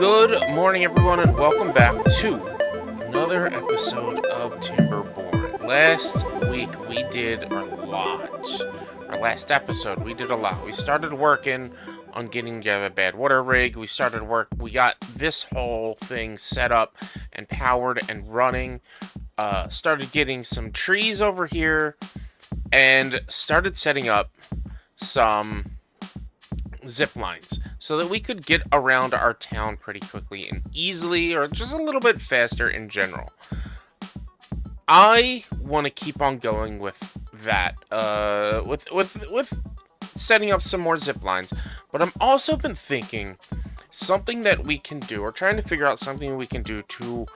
Good morning, everyone, and welcome back to another episode of Timberborn. Last week, we did a lot. Our last episode, we did a lot. We started working on getting together a bad water rig. We got this whole thing set up and powered and running. Started getting some trees over here, and started setting up some zip lines so that we could get around our town pretty quickly and easily, or just a little bit faster in general. I want to keep on going with that, with setting up some more zip lines, but I'm also been thinking something that we can do, or trying to figure out something we can do to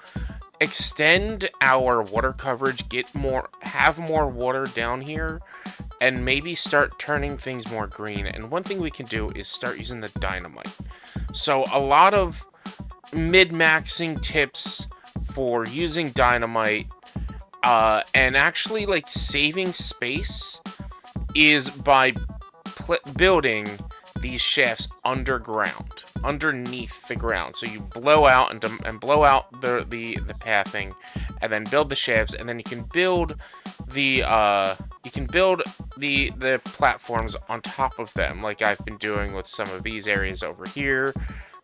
extend our water coverage, have more water down here, and maybe start turning things more green. And one thing we can do is start using the dynamite. So a lot of min-maxing tips for using dynamite and actually like saving space is by building these shafts underneath the ground. So you blow out and blow out the pathing, and then build the shafts, and then you can build the platforms on top of them, like I've been doing with some of these areas over here,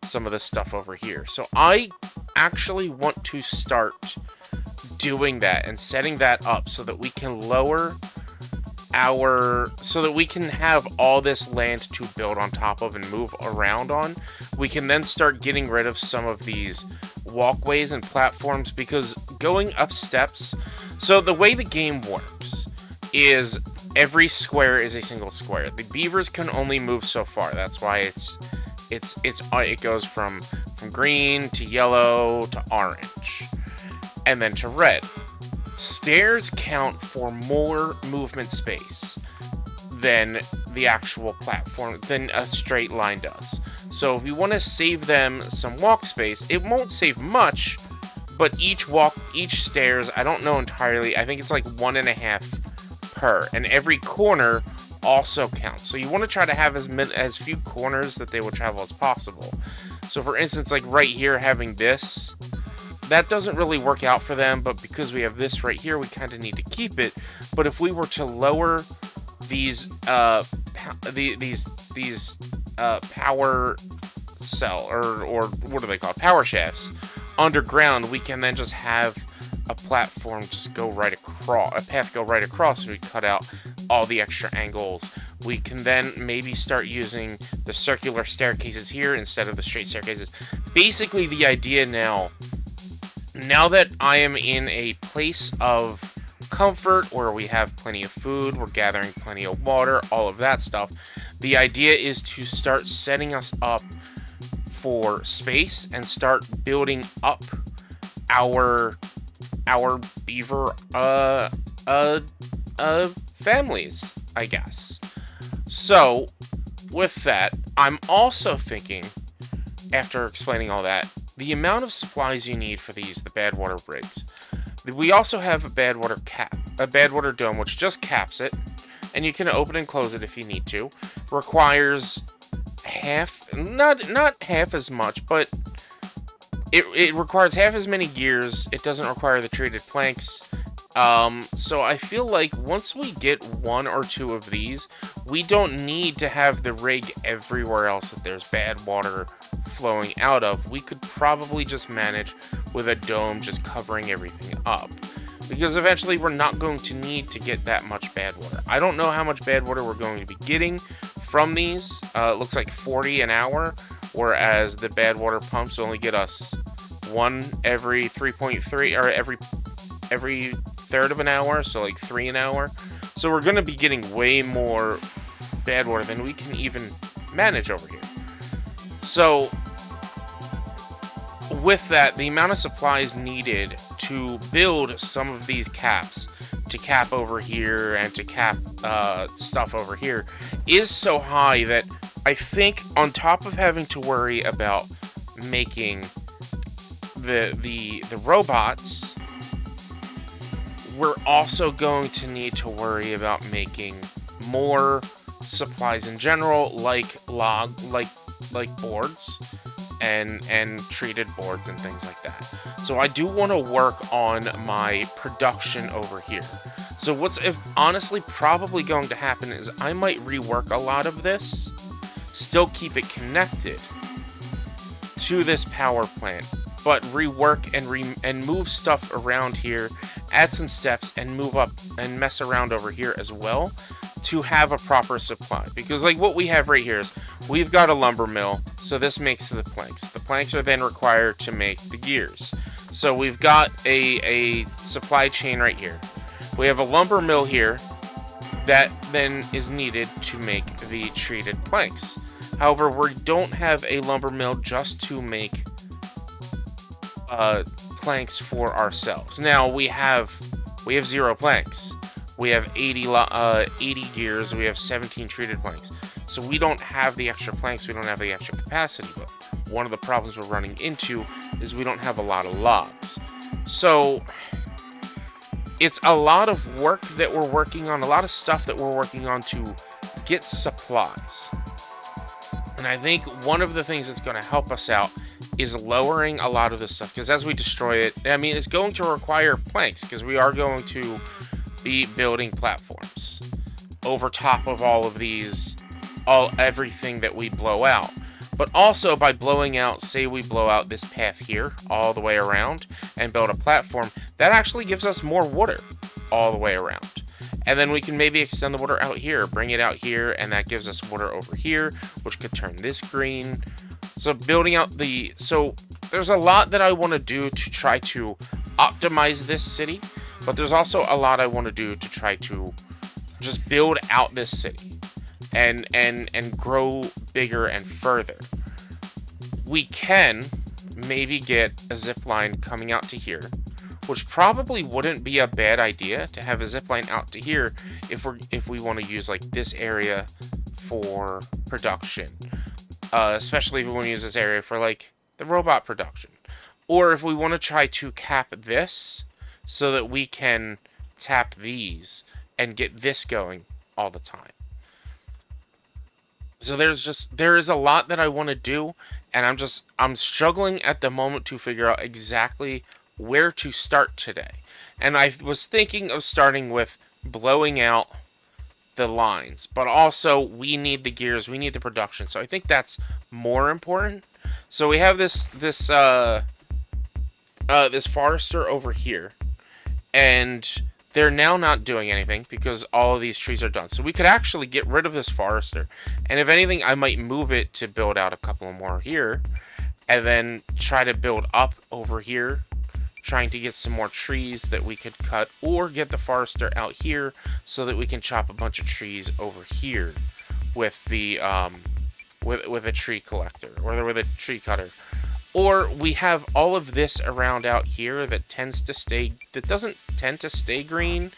some of the stuff over here. So I actually want to start doing that and setting that up so that we can so that we can have all this land to build on top of and move around on. We can then start getting rid of some of these walkways and platforms, because going up steps, so the way the game works is every square is a single square. The beavers can only move so far. That's why it goes from green to yellow to orange and then to red. Stairs count for more movement space than the actual platform, than a straight line does. So if you want to save them some walk space, it won't save much, but each stairs, I don't know entirely, I think it's like 1.5 per, and every corner also counts. So you want to try to have as few corners that they will travel as possible. So for instance, like right here, having this, that doesn't really work out for them, but because we have this right here, we kind of need to keep it. But if we were to lower these power cell, or what are they called, power shafts, underground, we can then just have a platform just go right across, a path go right across, and we cut out all the extra angles. We can then maybe start using the circular staircases here instead of the straight staircases. Basically, the idea now that I am in a place of comfort where we have plenty of food, we're gathering plenty of water, all of that stuff, the idea is to start setting us up for space and start building up our beaver families, I guess. So with that, I'm also thinking, after explaining all that, the amount of supplies you need for the bad water rigs. We also have a bad water dome, which just caps it, and you can open and close it if you need to. Requires not half as much, but it requires half as many gears. It doesn't require the treated planks. So I feel like once we get one or two of these, we don't need to have the rig everywhere else that there's bad water flowing out of. We could probably just manage with a dome just covering everything up, because eventually we're not going to need to get that much bad water. I don't know how much bad water we're going to be getting from these. It looks like 40 an hour, whereas the bad water pumps only get us one every 3.3, or every third of an hour, so like 3 an hour. So we're going to be getting way more bad water than we can even manage over here. So with that, the amount of supplies needed to build some of these caps, to cap over here and to cap stuff over here, is so high that I think, on top of having to worry about making the robots, we're also going to need to worry about making more supplies in general, like boards, and treated boards and things like that. So I do want to work on my production over here. So what's honestly probably going to happen is I might rework a lot of this, still keep it connected to this power plant, but rework and move stuff around here, add some steps, and move up and mess around over here as well to have a proper supply. Because like what we have right here is we've got a lumber mill, so this makes the planks. The planks are then required to make the gears. So we've got a supply chain right here. We have a lumber mill here that then is needed to make the treated planks. However, we don't have a lumber mill just to make planks for ourselves. Now we have 0 planks. We have 80 gears. We have 17 treated planks. So we don't have the extra planks. We don't have the extra capacity. But one of the problems we're running into is we don't have a lot of logs. So it's a lot of work that we're working on, a lot of stuff that we're working on to get supplies. And I think one of the things that's going to help us out is lowering a lot of this stuff. Because as we destroy it, I mean, it's going to require planks. Because we are going to be building platforms over top of all of these, everything that we blow out. But also by blowing out, say we blow out this path here all the way around and build a platform, that actually gives us more water all the way around. And then we can maybe extend the water out here, bring it out here, and that gives us water over here, which could turn this green. So building out so there's a lot that I want to do to try to optimize this city, but there's also a lot I want to do to try to just build out this city and grow bigger and further. We can maybe get a zip line coming out to here, which probably wouldn't be a bad idea to have a zip line out to here if we want to use like this area for production, especially if we want to use this area for like the robot production, or if we want to try to cap this so that we can tap these and get this going all the time. So there is a lot that I want to do, and I'm struggling at the moment to figure out exactly where to start today. And I was thinking of starting with blowing out the lines, but also we need the gears, we need the production. So I think that's more important. So we have this forester over here, and they're now not doing anything because all of these trees are done. So we could actually get rid of this forester, and if anything, I might move it to build out a couple more here, and then try to build up over here, trying to get some more trees that we could cut, or get the forester out here so that we can chop a bunch of trees over here with the with a tree collector or with a tree cutter. Or we have all of this around out here that doesn't tend to stay green,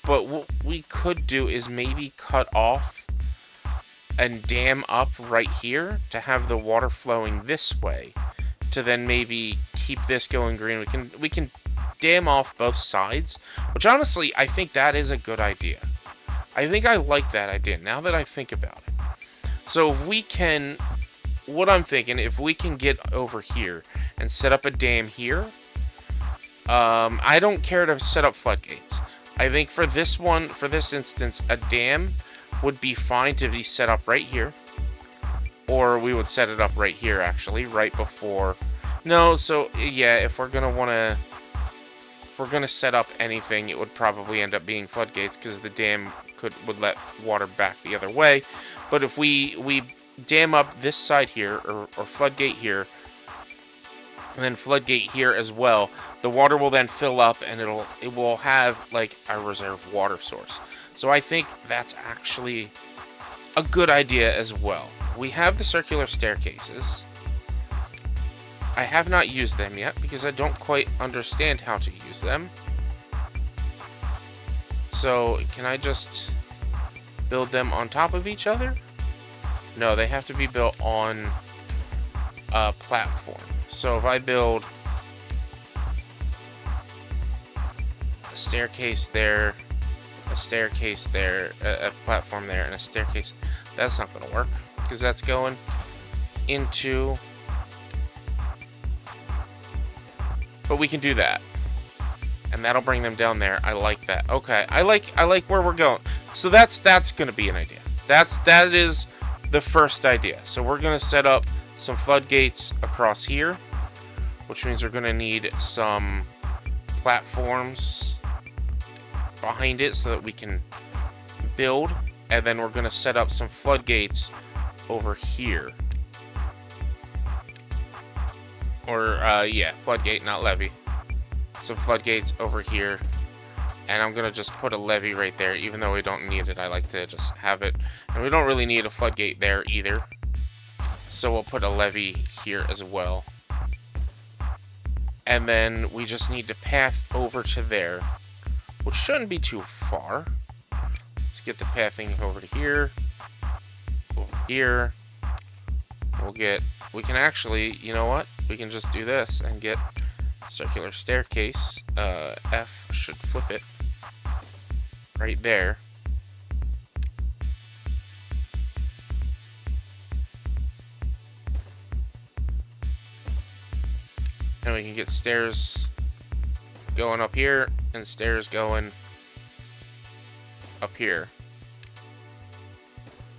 but what we could do is maybe cut off and dam up right here to have the water flowing this way, to then maybe keep this going green. We can dam off both sides, which honestly I think that is a good idea. I think I like that idea now that I think about it. So if we can, what I'm thinking, if we can get over here and set up a dam here, I don't care to set up floodgates. I think for this instance, a dam would be fine to be set up right here. Or we would set it up right here, actually, right before. No, so yeah, if we're gonna set up anything, it would probably end up being floodgates, because the dam would let water back the other way. But if we dam up this side here, or floodgate here, and then floodgate here as well, the water will then fill up, and it will have like a reserve water source. So I think that's actually a good idea as well. We have the circular staircases. I have not used them yet because I don't quite understand how to use them. So can I just build them on top of each other? No, they have to be built on a platform. So if I build a staircase there, a staircase there, a platform there, and a staircase, that's not going to work, because that's going into but we can do that. And that'll bring them down there. I like that. Okay, I like where we're going. So that's gonna be an idea. That is the first idea. So we're gonna set up some floodgates across here, which means we're gonna need some platforms behind it so that we can build, and then we're gonna set up some floodgates over here. Or yeah, floodgate, not levee. Some floodgates over here, and I'm gonna just put a levee right there, even though we don't need it. I like to just have it, and we don't really need a floodgate there either, so we'll put a levee here as well. And then we just need to path over to there, which shouldn't be too far. Let's get the pathing over to here, over here. We can actually, you know what? We can just do this and get circular staircase. F should flip it right there. And we can get stairs going up here and stairs going up here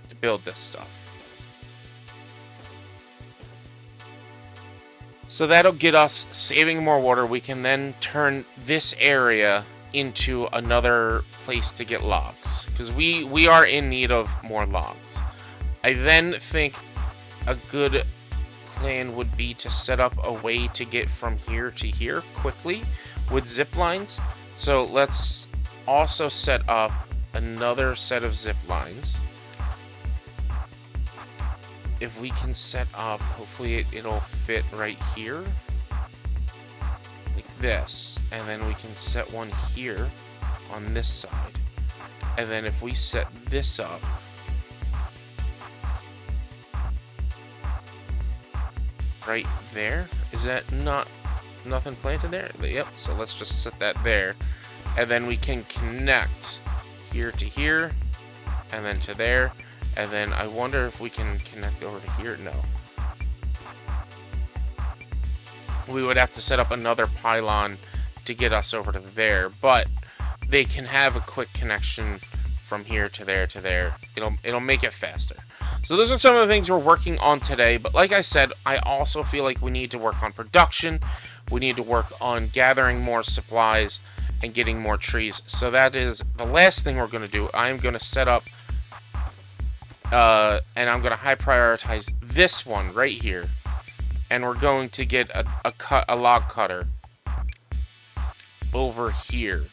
to build this stuff. So that'll get us saving more water. We can then turn this area into another place to get logs, because we are in need of more logs. I then think a good plan would be to set up a way to get from here to here quickly with zip lines. So let's also set up another set of zip lines. If we can set up, hopefully it'll fit right here, like this, and then we can set one here on this side, and then if we set this up right there, is that nothing planted there? Yep, so let's just set that there, and then we can connect here to here, and then to there. And then I wonder if we can connect over to here. No. We would have to set up another pylon to get us over to there, but they can have a quick connection from here to there to there. It'll make it faster. So those are some of the things we're working on today, but like I said, I also feel like we need to work on production. We need to work on gathering more supplies and getting more trees. So that is the last thing we're going to do. I'm going to set up and I'm going to high prioritize this one right here. And we're going to get a log cutter over here.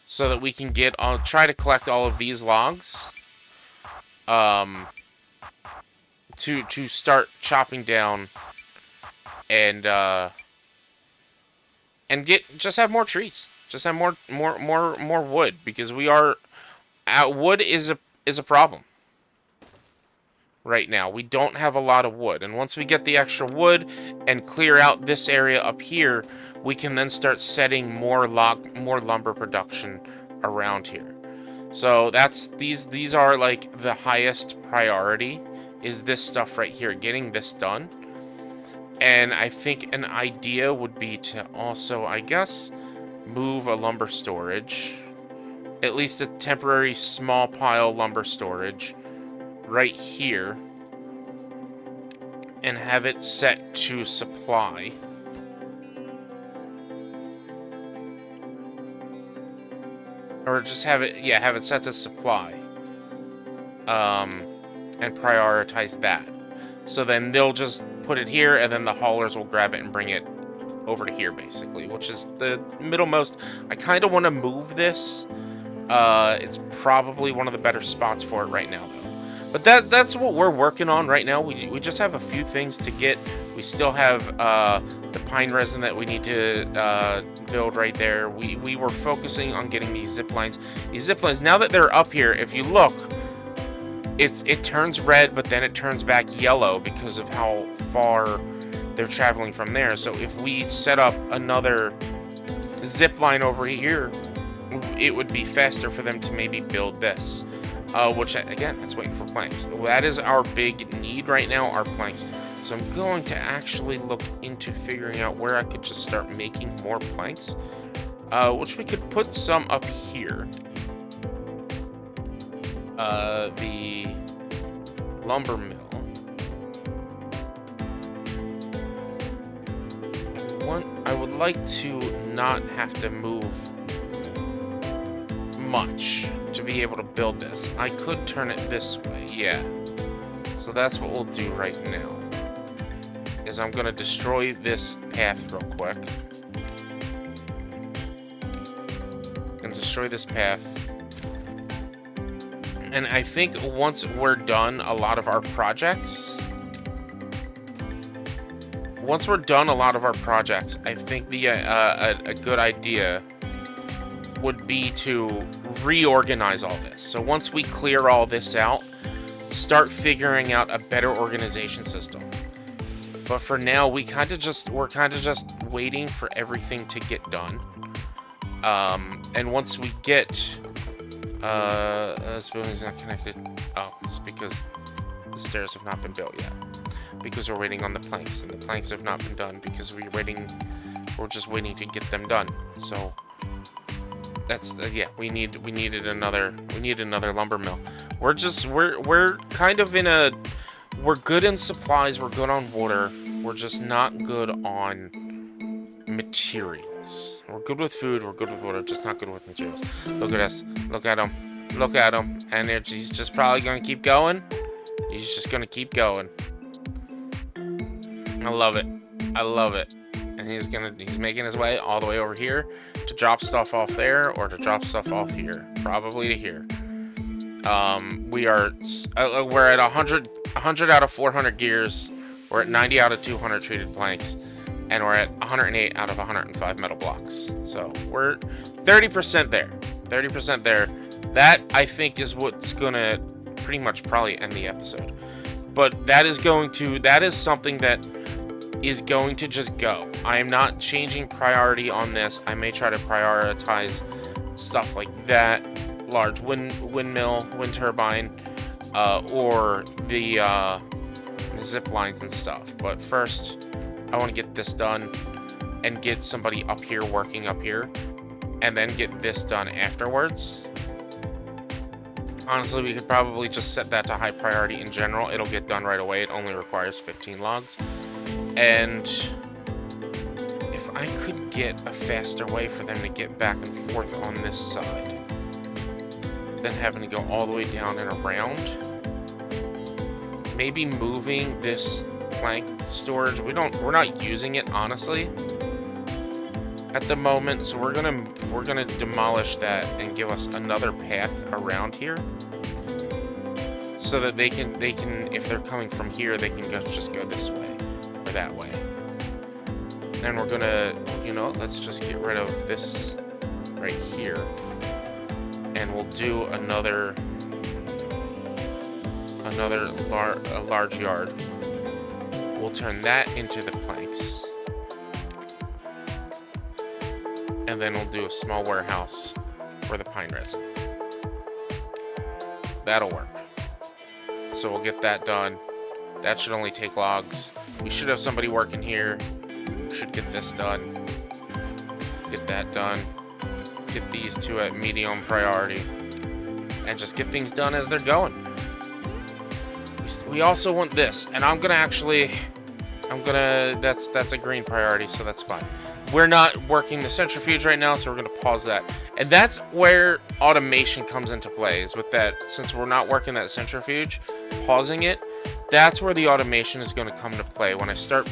So that we can try to collect all of these logs. To start chopping down and just have more trees. Just have more wood, because wood is a problem right now. We don't have a lot of wood, and once we get the extra wood and clear out this area up here, we can then start setting more lumber production around here. So these are like the highest priority, is this stuff right here, getting this done. And I think an idea would be to also, I guess, move a lumber storage, at least a temporary small pile lumber storage right here, and have it set to supply. Or just have it set to supply. And prioritize that. So then they'll just put it here, and then the haulers will grab it and bring it over to here, basically, which is the middlemost. I kind of want to move this. It's probably one of the better spots for it right now, though. But that's what we're working on right now. We just have a few things to get. We still have the pine resin that we need to build right there. We were focusing on getting these zip lines. These zip lines, now that they're up here, if you look, it turns red, but then it turns back yellow because of how far they're traveling from there. So if we set up another zip line over here, it would be faster for them to maybe build this. which, again, it's waiting for planks. That is our big need right now, our planks. So I'm going to actually look into figuring out where I could just start making more planks, which we could put some up here. The lumber mill. I would like to not have to move much to be able to build this. I could turn it this way, yeah. So that's what we'll do right now. Is I'm gonna destroy this path real quick. I'm gonna destroy this path. And I think once we're done a lot of our projects, I think the a good idea would be to reorganize all this. So once we clear all this out, start figuring out a better organization system. But for now, we're kind of just waiting for everything to get done. And once we get, this building's not connected. Oh, it's because the stairs have not been built yet. Because we're waiting on the planks, and the planks have not been done because we're just waiting to get them done. So that's yeah, we needed another lumber mill. We're kind of in a, we're good in supplies, we're good on water, we're just not good on materials. We're good with food, we're good with water, just not good with materials. Look at us, look at him, and he's just probably gonna keep going. He's just gonna keep going. I love it. And he's making his way all the way over here to drop stuff off there, or to drop stuff off here. Probably to here. We're at 100 out of 400 gears. We're at 90 out of 200 treated planks. And we're at 108 out of 105 metal blocks. So we're 30% there. 30% there. That, I think, is what's gonna pretty much probably end the episode. But that is something that is going to just go. I am not changing priority on this. I may try to prioritize stuff like that, large windmill, wind turbine, or the zip lines and stuff. But first, I want to get this done and get somebody up here working up here, and then get this done afterwards. Honestly, we could probably just set that to high priority in general. It'll get done right away. It only requires 15 logs. And if I could get a faster way for them to get back and forth on this side, than having to go all the way down and around, maybe moving this plank storage. We're not using it, honestly, at the moment, so we're gonna demolish that and give us another path around here, so that they can if they're coming from here, they can just go this way or that way. And we're gonna, let's just get rid of this right here, and we'll do another large yard. We'll turn that into the planks. And then we'll do a small warehouse for the pine resin. That'll work. So we'll get that done. That should only take logs. We should have somebody working here. We should get this done. Get that done. Get these two at medium priority. And just get things done as they're going. We also want this. And that's a green priority, so that's fine. We're not working the centrifuge right now, so we're going to pause that. And that's where automation comes into play, is with that, since we're not working that centrifuge, pausing it, that's where the automation is going to come to play. When I start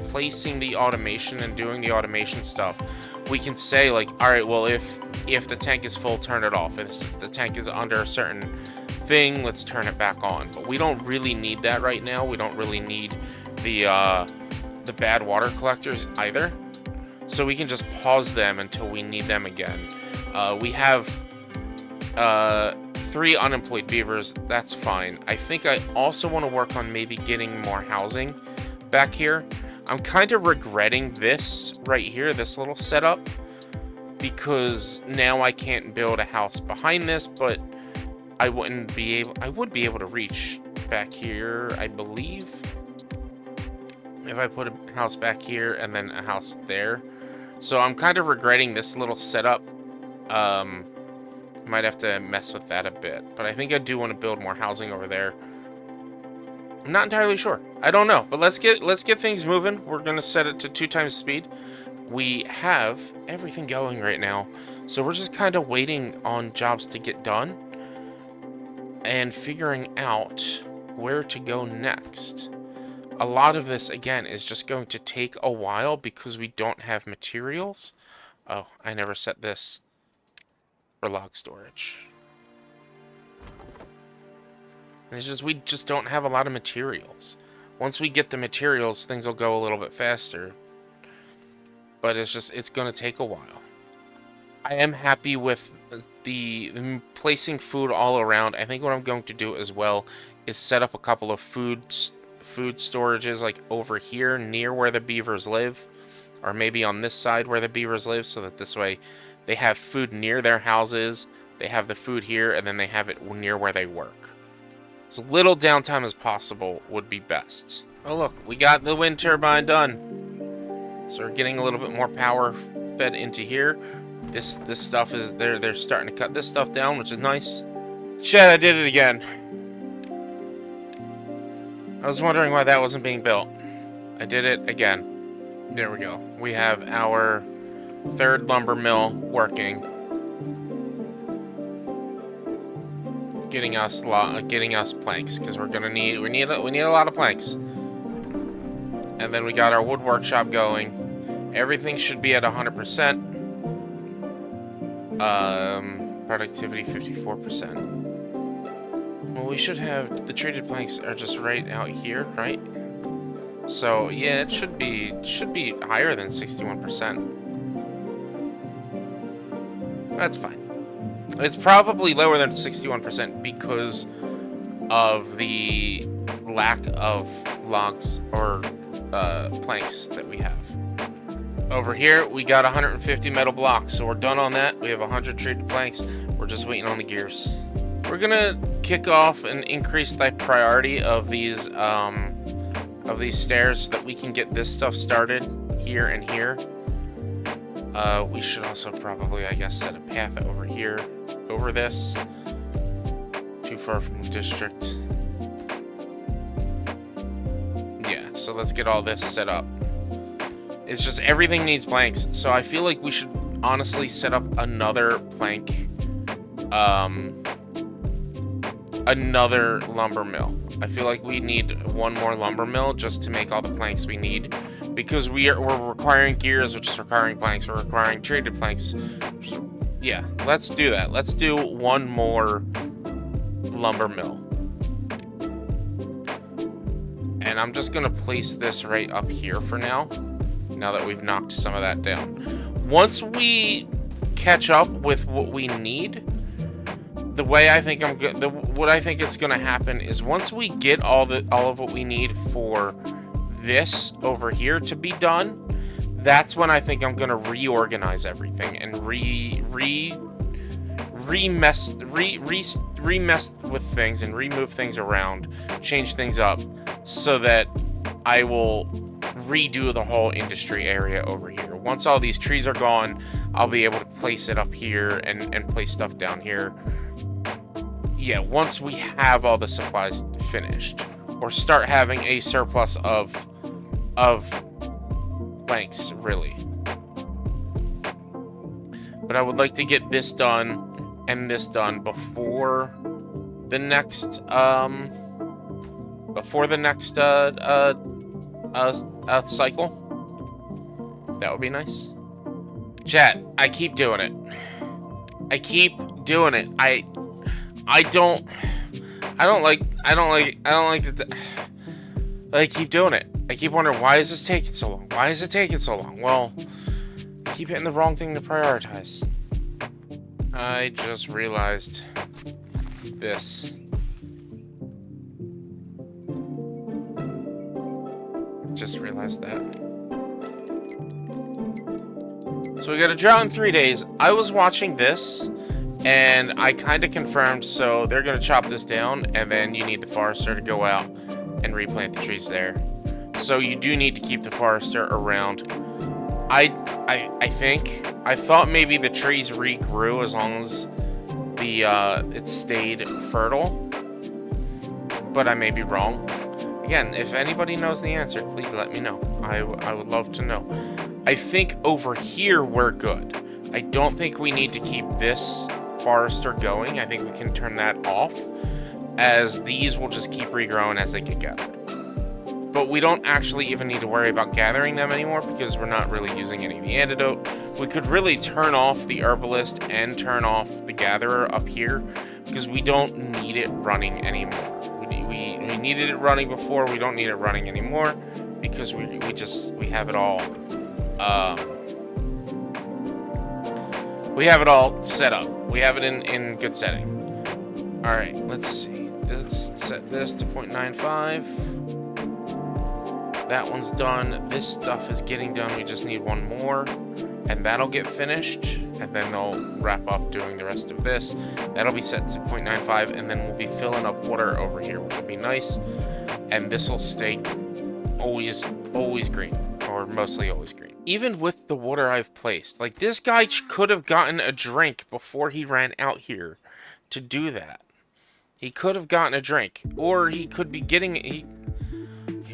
placing the automation and doing the automation stuff, we can say, like, all right, well, if the tank is full, turn it off. If the tank is under a certain thing, let's turn it back on. But we don't really need that right now. We don't really need the bad water collectors either. So we can just pause them until we need them again. We have 3 unemployed beavers. That's fine. I think I also want to work on maybe getting more housing back here. I'm kind of regretting this right here, this little setup, because now I can't build a house behind this, but I would be able to reach back here, I believe. If I put a house back here and then a house there. So I'm kind of regretting this little setup. Might have to mess with that a bit. But I think I do want to build more housing over there. I'm not entirely sure. I don't know. But let's get things moving. We're going to set it to 2 times speed. We have everything going right now. So we're just kind of waiting on jobs to get done. And figuring out where to go next. A lot of this, again, is just going to take a while because we don't have materials. Oh, I never set this for log storage. It's just, we just don't have a lot of materials. Once we get the materials, things will go a little bit faster. But it's going to take a while. I am happy with the placing food all around. I think what I'm going to do as well is set up a couple of food storages like over here near where the beavers live, or maybe on this side where the beavers live, so that this way they have food near their houses, they have the food here, and then they have it near where they work. As little downtime as possible would be best. Oh look, we got the wind turbine done. So we're getting a little bit more power fed into here. This stuff is they're starting to cut this stuff down, which is nice. Shit, I did it again. I was wondering why that wasn't being built. I did it again. There we go. We have our 3rd lumber mill working. Getting us planks, because we need a lot of planks. And then we got our wood workshop going. Everything should be at 100%. Productivity 54%. Well, we should have the treated planks are just right out here, right? So yeah, it should be higher than 61%. That's fine. It's probably lower than 61% because of the lack of logs or planks that we have. Over here, we got 150 metal blocks, so we're done on that. We have 100 treated planks. We're just waiting on the gears. We're gonna kick off and increase the priority of these stairs so that we can get this stuff started here and here. We should also probably, I guess, set a path over here, over this. Too far from the district. Yeah, so let's get all this set up. It's just everything needs planks, so I feel like we should honestly set up another plank, another lumber mill. I feel like we need one more lumber mill just to make all the planks we need, because we're requiring gears, which is requiring planks. We're requiring treated planks. So, yeah, let's do that. Let's do one more lumber mill. And I'm just gonna place this right up here for now that we've knocked some of that down. Once we catch up with what we need, the way I think what I think it's gonna happen is once we get all of what we need for this over here to be done, that's when I think I'm gonna reorganize everything and remess with things and remove things around, change things up, so that I will redo the whole industry area over here. Once all these trees are gone, I'll be able to place it up here and place stuff down here. Yeah, once we have all the supplies finished, or start having a surplus of planks, really. But I would like to get this done and this done before the next cycle. That would be nice. Chat, I keep doing it. I don't like I keep doing it. I keep wondering, why is this taking so long? Why is it taking so long? Well, I keep hitting the wrong thing to prioritize. I just realized this. Just realized that. So we got a drought in 3 days. I was watching this, And I kind of confirmed, so they're going to chop this down, and then you need the forester to go out and replant the trees there. So you do need to keep the forester around. I thought maybe the trees regrew as long as it stayed fertile, but I may be wrong. Again, if anybody knows the answer, please let me know. I would love to know. I think over here we're good. I don't think we need to keep this forester going. I think we can turn that off, as these will just keep regrowing as they get gathered. But we don't actually even need to worry about gathering them anymore because we're not really using any of the antidote. We could really turn off the herbalist and turn off the gatherer up here because we don't need it running anymore. We needed it running before. We don't need it running anymore because we have it all. We have it all set up. We have it in good setting. All right, let's see. Let's set this to 0.95. That one's done. This stuff is getting done. We just need one more, and that'll get finished. And then they'll wrap up doing the rest of this. That'll be set to 0.95, and then we'll be filling up water over here, which will be nice. And this will stay always green, or mostly always green. Even with the water I've placed, like this guy could have gotten a drink before he ran out here to do that. He could have gotten a drink, or he could be getting he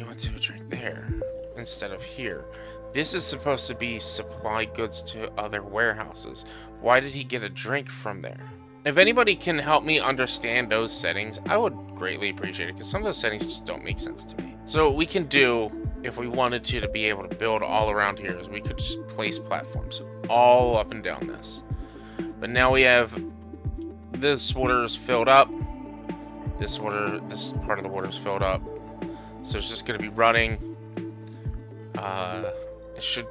went to a drink there instead of here. This is supposed to be supply goods to other warehouses. Why did he get a drink from there? If anybody can help me understand those settings, I would greatly appreciate it, because some of those settings just don't make sense to me. So what we can do, if we wanted to be able to build all around here, is we could just place platforms all up and down this. But now we have this water is filled up. This part of the water is filled up. So it's just going to be running. It should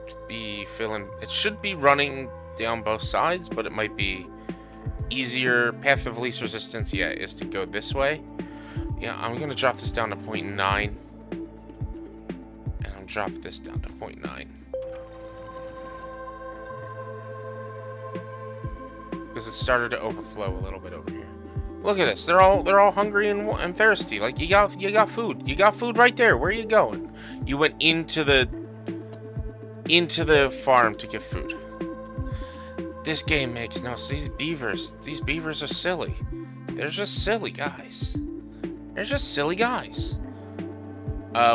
be running down both sides, but it might be easier. Path of least resistance, yeah, is to go this way. Yeah, I'm going to drop this down to 0.9. And I'll drop this down to 0.9. Because it started to overflow a little bit over here. Look at this. They're all hungry and thirsty. Like, you got food. You got food right there. Where are you going? You went into the farm to get food. This game makes no sense. These beavers are silly. They're just silly guys. They're just silly guys.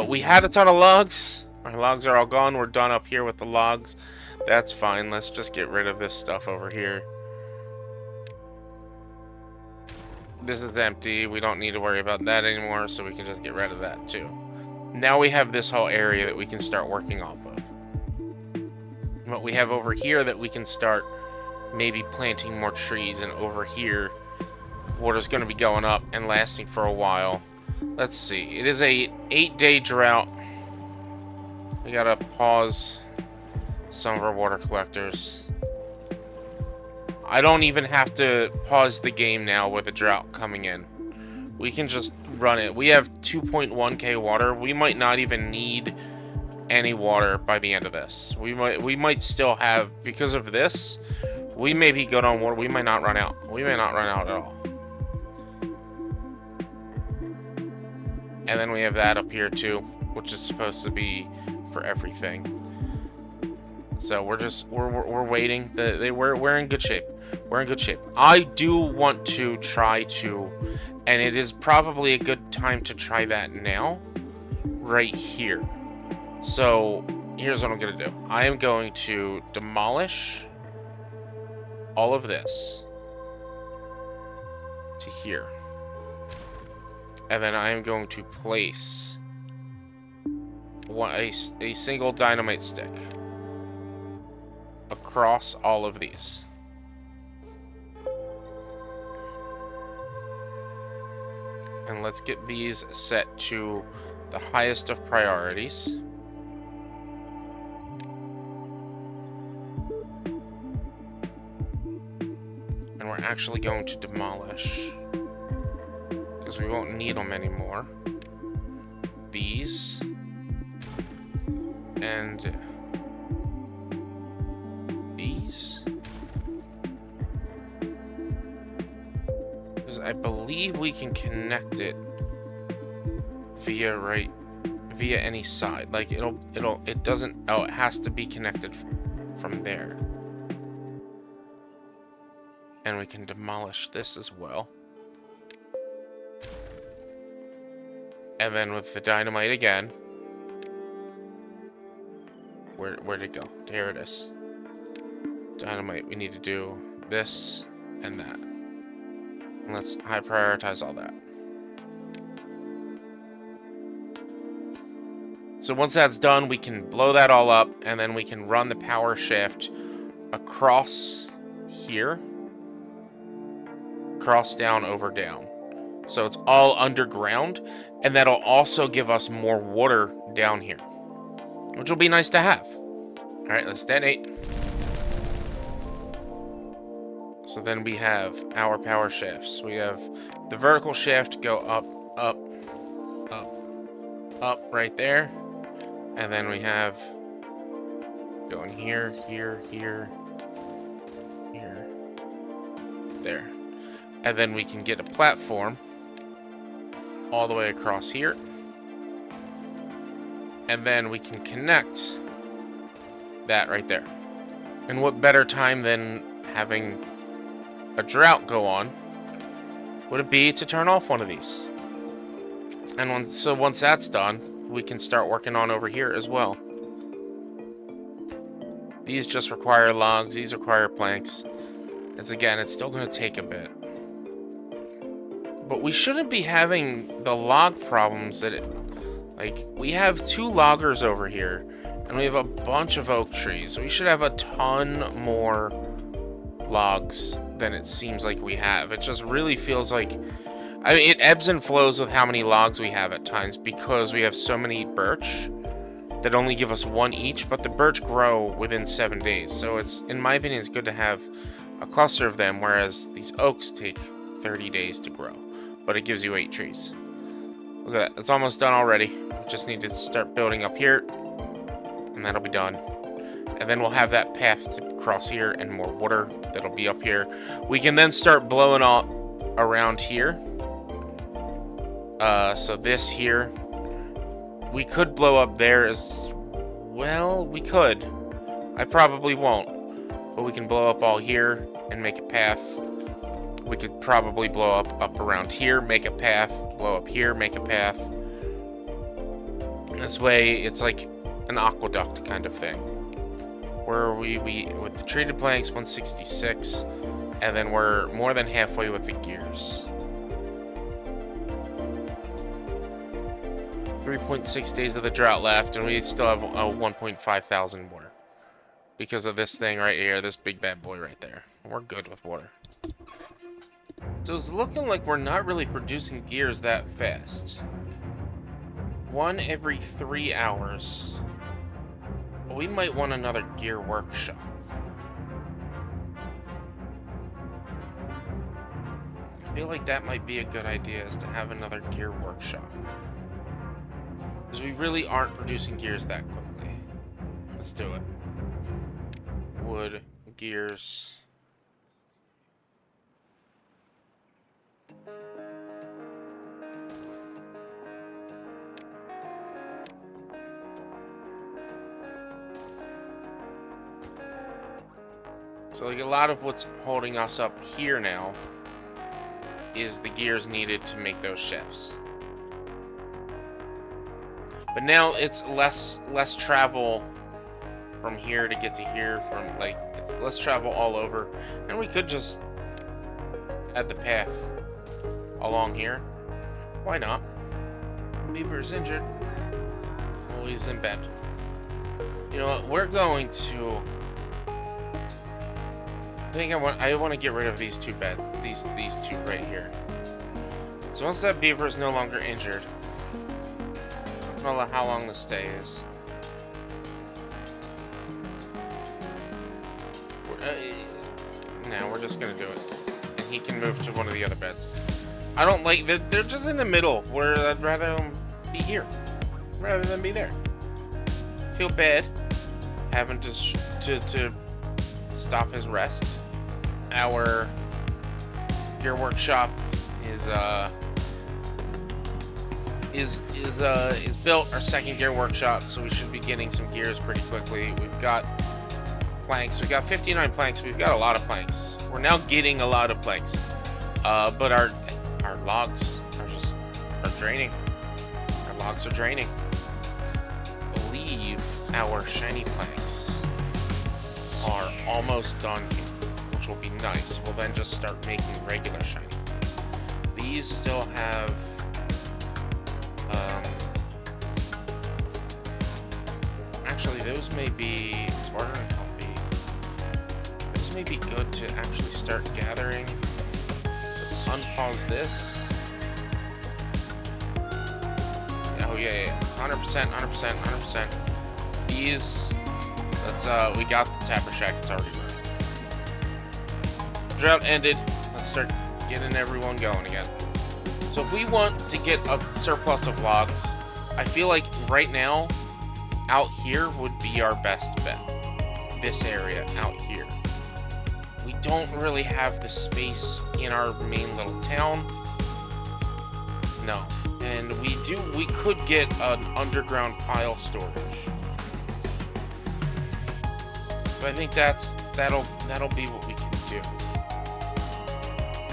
We had a ton of logs. Our logs are all gone. We're done up here with the logs. That's fine. Let's just get rid of this stuff over here. This is empty. We don't need to worry about that anymore, so we can just get rid of that too. Now we have this whole area that we can start working off of. But we have over here that we can start maybe planting more trees, and over here water's going to be going up and lasting for a while. Let's see. It is a 8-day drought. We gotta pause some of our water collectors. I don't even have to pause the game now with a drought coming in. We can just run it. We have 2.1k water. We might not even need any water by the end of this. We might still have, because of this, we may be good on water. We might not run out. We may not run out at all. And then we have that up here too, which is supposed to be for everything. So we're waiting. We're in good shape. We're in good shape. I do want to try to, and it is probably a good time to try that now, right here. So here's what I'm gonna do. I am going to demolish all of this to here, and then I am going to place a single dynamite stick across all of these. And let's get these set to the highest of priorities. And we're actually going to demolish, because we won't need them anymore, these and these I believe we can connect it via any side. Like it doesn't, oh, it has to be connected from there. And we can demolish this as well. And then with the dynamite again. Where'd it go? Here it is. Dynamite, we need to do this and that. And let's high prioritize all that. So once that's done, we can blow that all up, and then we can run the power shaft across here. Cross down over down. So it's all underground, and that'll also give us more water down here, which will be nice to have. All right, let's detonate. So then we have our power shafts. We have the vertical shaft go up, up, up, up right there. And then we have going here, here, here, here, there. And then we can get a platform all the way across here. And then we can connect that right there. And what better time than having a drought go on would it be to turn off one of these? And once that's done, we can start working on over here as well. These just require logs, these require planks. It's still going to take a bit. But we shouldn't be having the log problems that we have 2 loggers over here, and we have a bunch of oak trees. We should have a ton more logs than it seems like we have. It just really feels like, I mean, it ebbs and flows with how many logs we have at times because we have so many birch that only give us 1 each, but the birch grow within 7 days. So it's, in my opinion, it's good to have a cluster of them, whereas these oaks take 30 days to grow, but it gives you 8 trees. Look at that, it's almost done already. We just need to start building up here, and that'll be done. And then we'll have that path to cross here and more water that'll be up here. We can then start blowing all around here. So this here, we could blow up there as well. We could. I probably won't. But we can blow up all here and make a path. We could probably blow up around here, make a path, blow up here, make a path. This way, it's like an aqueduct kind of thing. Where are we with the treated planks, 166, and then we're more than halfway with the gears. 3.6 days of the drought left, and we still have a 1.5 thousand water. Because of this thing right here, this big bad boy right there. We're good with water. So it's looking like we're not really producing gears that fast. 1 every 3 hours. We might want another gear workshop. I feel like that might be a good idea, is to have another gear workshop. Because we really aren't producing gears that quickly. Let's do it. Wood, gears. So like a lot of what's holding us up here now is the gears needed to make those shafts. But now it's less travel from here to get to here, it's less travel all over. And we could just add the path along here. Why not? Beaver's injured. Oh, he's in bed. You know what? We're going to, I want to get rid of these 2 these 2 right here. So once that beaver is no longer injured, I don't know how long the stay is. We're just gonna do it, and he can move to one of the other beds. I don't like that they're just in the middle, where I'd rather them be here rather than be there. Feel bad having to stop his rest. Our gear workshop is built. Our second gear workshop, so we should be getting some gears pretty quickly. We've got planks. We've got 59 planks. We've got a lot of planks. We're now getting a lot of planks, but our logs are draining. Our logs are draining. I believe our shiny planks are almost done here, which will be nice. We'll then just start making regular shiny planks. These still have actually, those may be smarter and healthy. Those may be good to actually start gathering. Let's unpause this. Oh yeah. 100%. These, we got the tapper shack. It's already running. Drought ended. Let's start getting everyone going again. So if we want to get a surplus of logs, I feel like right now, out here would be our best bet. This area out here. We don't really have the space in our main little town. No. And we could get an underground pile storage. But I think that'll be what we can do.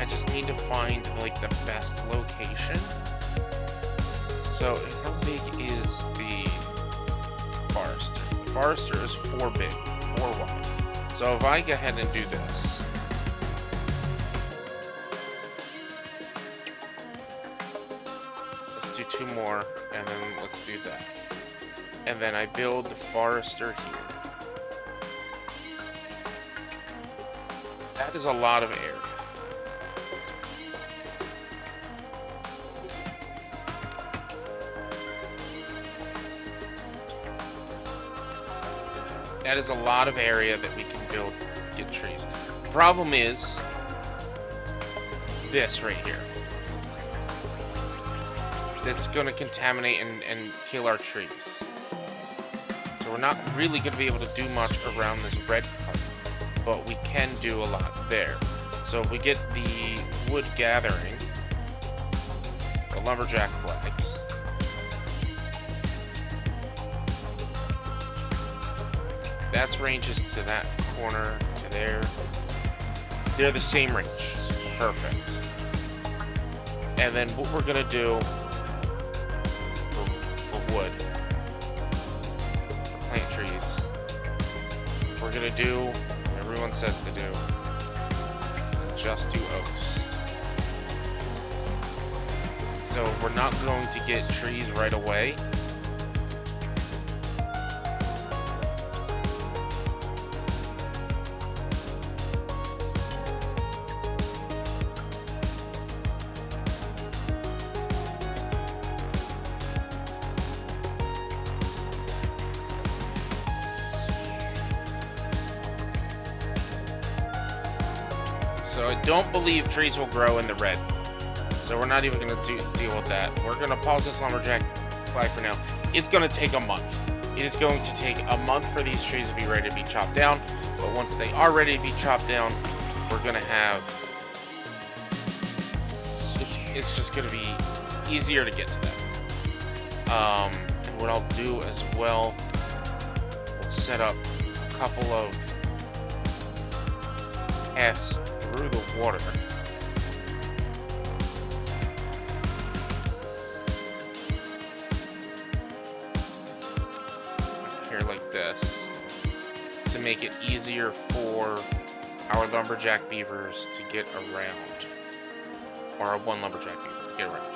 I just need to find like the best location. So how big is the Forester? The Forester is 4 wide. So if I go ahead and do this, let's do 2 more, and then let's do that. And then I build the Forester here. That is a lot of area. That is a lot of area that we can get trees. The problem is this right here. That's going to contaminate and kill our trees. So we're not really going to be able to do much around this red part, but we can do a lot there. So if we get the wood gathering, the lumberjack flags, that's ranges to that corner, to there. They're the same range. Perfect. And then what we're gonna do for wood, for plant trees, we're gonna do what everyone says to do. Just do oaks. So we're not going to get trees right away. So I don't believe trees will grow in the red. So we're not even going to deal with that. We're going to pause this lumberjack flag for now. It's going to take a month. It is going to take a month for these trees to be ready to be chopped down. But once they are ready to be chopped down, we're going to have... It's just going to be easier to get to them. And what I'll do as well, we'll set up a couple of paths through the water. Here like this, to make it easier for our lumberjack beavers to get around. Or our one lumberjack beaver to get around.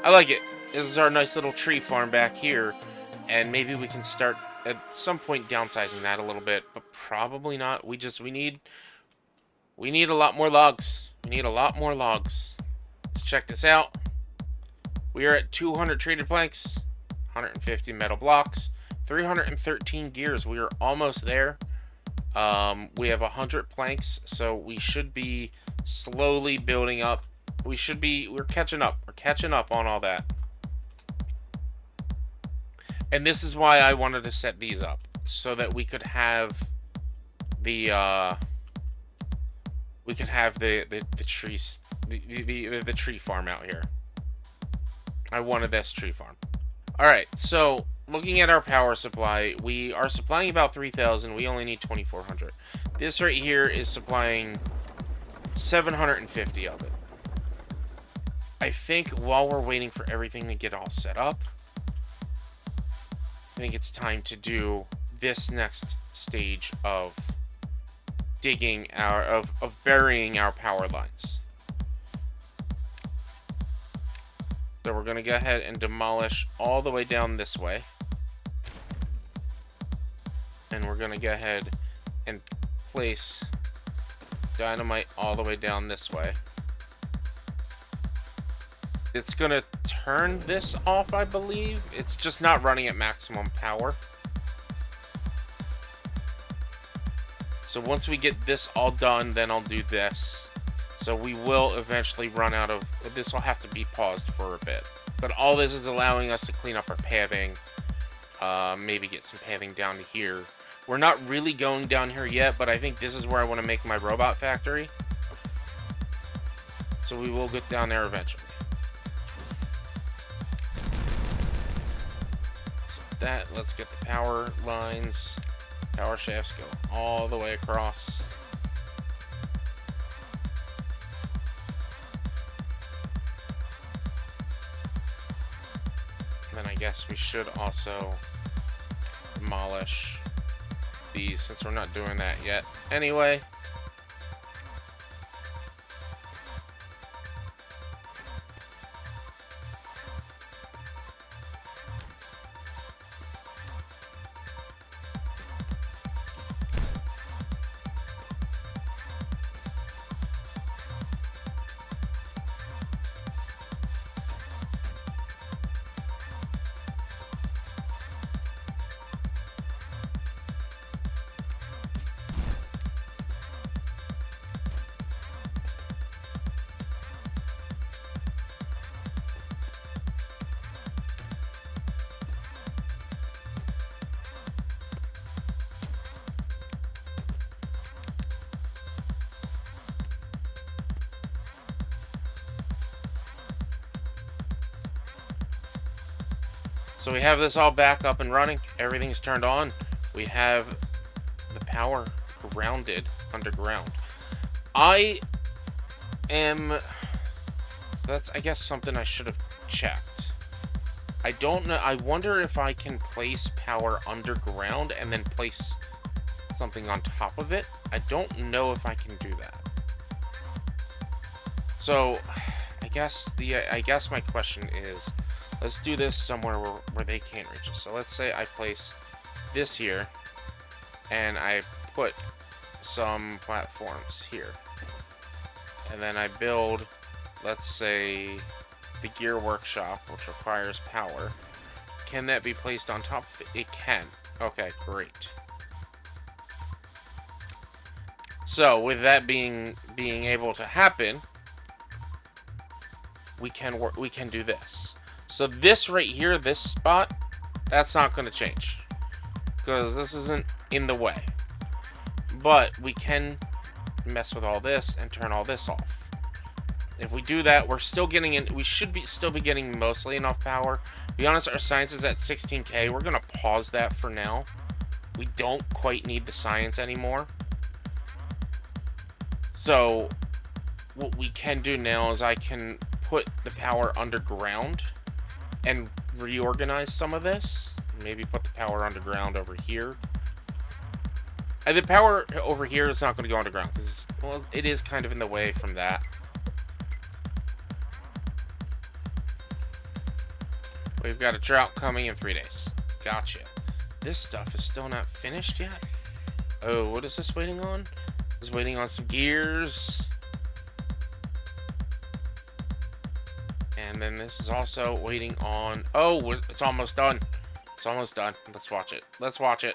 I like it. This is our nice little tree farm back here, and maybe we can start at some point downsizing that a little bit, but probably not. We need a lot more logs. We need a lot more logs. Let's check this out. We are at 200 treated planks, 150 metal blocks, 313 gears. We are almost there. We have 100 planks, so we should be slowly building up. We're catching up. We're catching up on all that. And this is why I wanted to set these up, so that we could have the trees, the tree farm out here. I wanted this tree farm. Alright, so looking at our power supply, we are supplying about 3,000. We only need 2,400. This right here is supplying 750 of it. I think while we're waiting for everything to get all set up, I think it's time to do this next stage of digging of burying our power lines. So we're going to go ahead and demolish all the way down this way. And we're going to go ahead and place dynamite all the way down this way. It's going to turn this off, I believe. It's just not running at maximum power. So once we get this all done, then I'll do this. So we will eventually run out of... This will have to be paused for a bit. But all this is allowing us to clean up our paving. Maybe get some paving down to here. We're not really going down here yet, but I think this is where I want to make my robot factory. So we will get down there eventually. So that, let's get the power lines, power shafts go all the way across. Then I guess we should also demolish these since we're not doing that yet. Anyway. So we have this all back up and running. Everything's turned on. We have the power grounded underground. That's, I guess, something I should have checked. I don't know. I wonder if I can place power underground and then place something on top of it. I don't know if I can do that. So, I guess my question is, let's do this somewhere where they can't reach us. So let's say I place this here, and I put some platforms here. And then I build, let's say, the gear workshop, which requires power. Can that be placed on top of it? It can. Okay, great. So, with that being able to happen, we can do this. So this right here, this spot, that's not going to change because this isn't in the way. But we can mess with all this and turn all this off. If we do that, we're still getting in. We should still be getting mostly enough power. To be honest, our science is at 16K. We're going to pause that for now. We don't quite need the science anymore. So what we can do now is I can put the power underground and reorganize some of this. Maybe put the power underground over here. And the power over here is not going to go underground because, well, it is kind of in the way from that. We've got a drought coming in 3 days. Gotcha. This stuff is still not finished yet. Oh, what is this waiting on? It's waiting on some gears. And then this is also waiting on... Oh, it's almost done. It's almost done. Let's watch it. Let's watch it.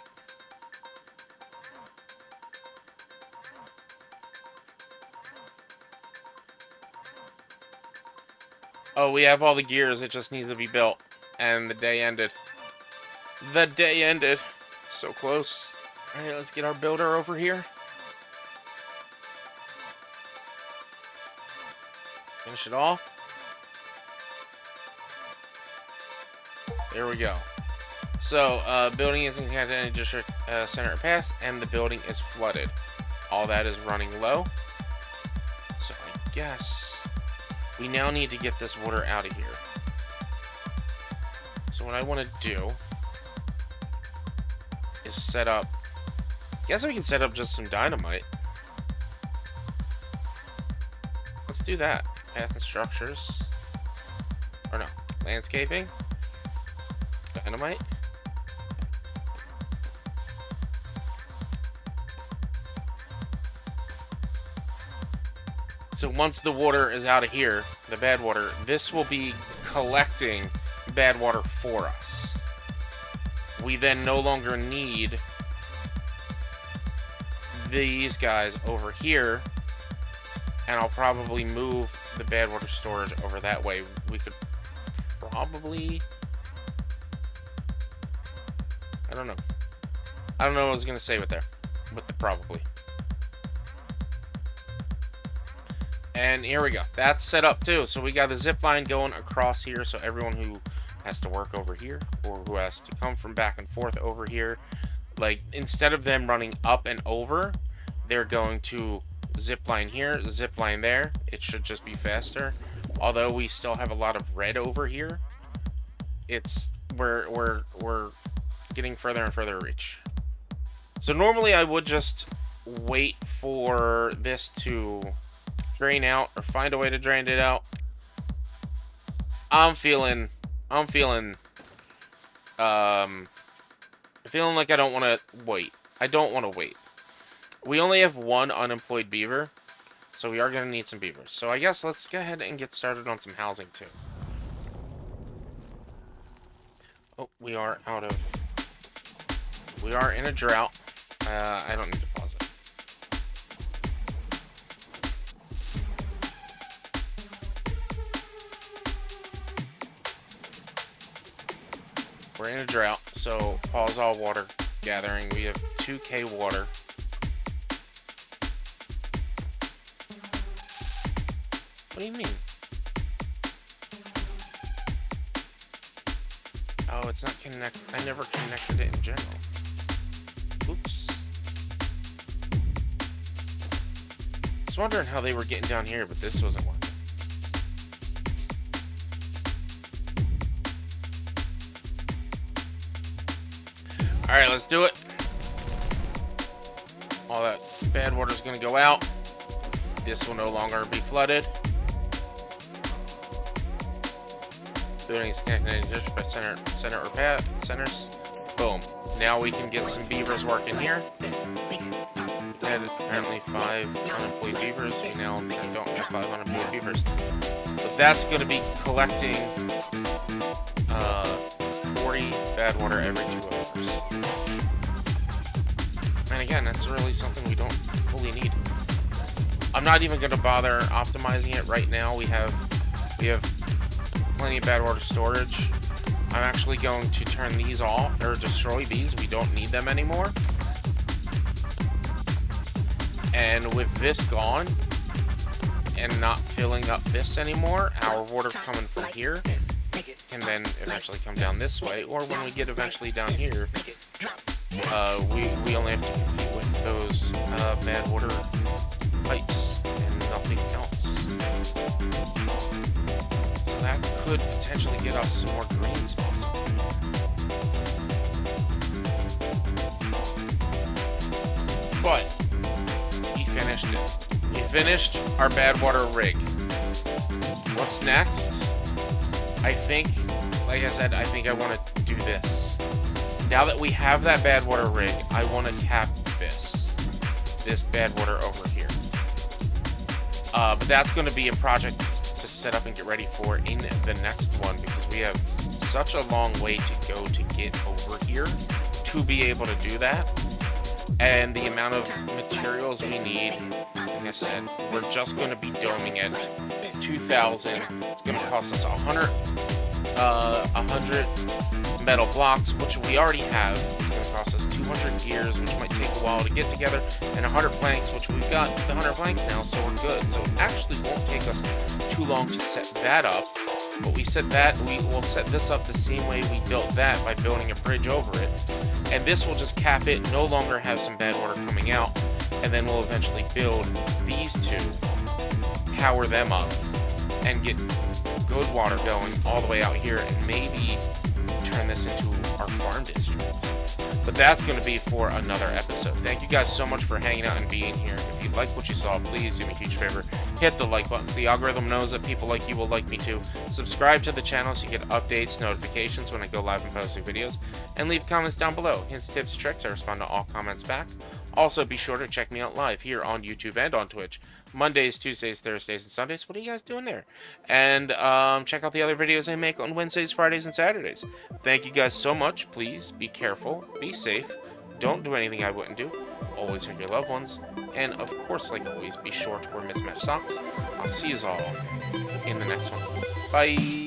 Oh, we have all the gears. It just needs to be built. And the day ended. The day ended. So close. Alright, let's get our builder over here. Finish it off. There we go. So, building isn't connected to any district center or pass, and the building is flooded. All that is running low. So I guess we now need to get this water out of here. So what I want to do is set up... I guess we can set up just some dynamite. Let's do that. Path and structures. Or no, landscaping. Dynamite. So once the water is out of here, the bad water, this will be collecting bad water for us. We then no longer need these guys over here, and I'll probably move the bad water storage over that way. We could probably... I don't know what I was going to say with the probably. And here we go. That's set up too. So we got the zip line going across here. So everyone who has to work over here or who has to come from back and forth over here, like instead of them running up and over, they're going to zip line here, zip line there. It should just be faster. Although we still have a lot of red over here, it's we're getting further and further reach. So normally I would just wait for this to drain out or find a way to drain it out. I'm feeling like I don't want to wait. I don't want to wait. We only have one unemployed beaver, so we are going to need some beavers. So I guess let's go ahead and get started on some housing too. Oh, we are in a drought. I don't need to pause it. We're in a drought, so pause all water gathering. We have 2K water. What do you mean? Oh, it's not connected. I never connected it in general. Oops. I was wondering how they were getting down here, but this wasn't working. Alright, let's do it. All that bad water is going to go out. This will no longer be flooded. Building is connected by center or path centers. Boom. Now we can get some beavers working here. We had apparently 5 unemployed beavers. We now don't have 5 unemployed beavers. But that's going to be collecting 40 bad water every 2 hours. And again, that's really something we don't fully need. I'm not even going to bother optimizing it right now. We have plenty of bad water storage. I'm actually going to turn these off, or destroy these. We don't need them anymore. And with this gone, and not filling up this anymore, our water coming from here can then eventually come down this way, or when we get eventually down here, we only have to compete with those bad water pipes and nothing else. So that could potentially get us some more green spots. But we finished it. We finished our bad water rig. What's next? I think, like I said, I think I want to do this. Now that we have that bad water rig, I want to cap this bad water over here. But that's going to be a project to set up and get ready for in the next one, because we have such a long way to go to get over here to be able to do that. And the amount of materials we need, like I said, we're just going to be doming it 2,000. It's going to cost us 100 metal blocks, which we already have. It's going to cost us 200 gears, which might take a while to get together, and 100 planks, which we've got the 100 planks now, so we're good. So it actually won't take us too long to set that up. But we will set this up the same way we built that, by building a bridge over it. And this will just cap it, no longer have some bad water coming out, and then we'll eventually build these two, power them up, and get good water going all the way out here, and maybe turn this into our farm district. But that's going to be for another episode. Thank you guys so much for hanging out and being here. If you like what you saw, please do me a huge favor. Hit the like button so the algorithm knows that people like you will like me too. Subscribe to the channel so you get updates, notifications when I go live and post new videos. And leave comments down below. Hints, tips, tricks. I respond to all comments back. Also, be sure to check me out live here on YouTube and on Twitch. Mondays, Tuesdays, Thursdays, and Sundays. What are you guys doing there? And check out the other videos I make on Wednesdays, Fridays, and Saturdays. Thank you guys so much. Please be careful. Be safe. Don't do anything I wouldn't do. Always hug your loved ones. And, of course, like always, be sure to wear mismatched socks. I'll see you all in the next one. Bye.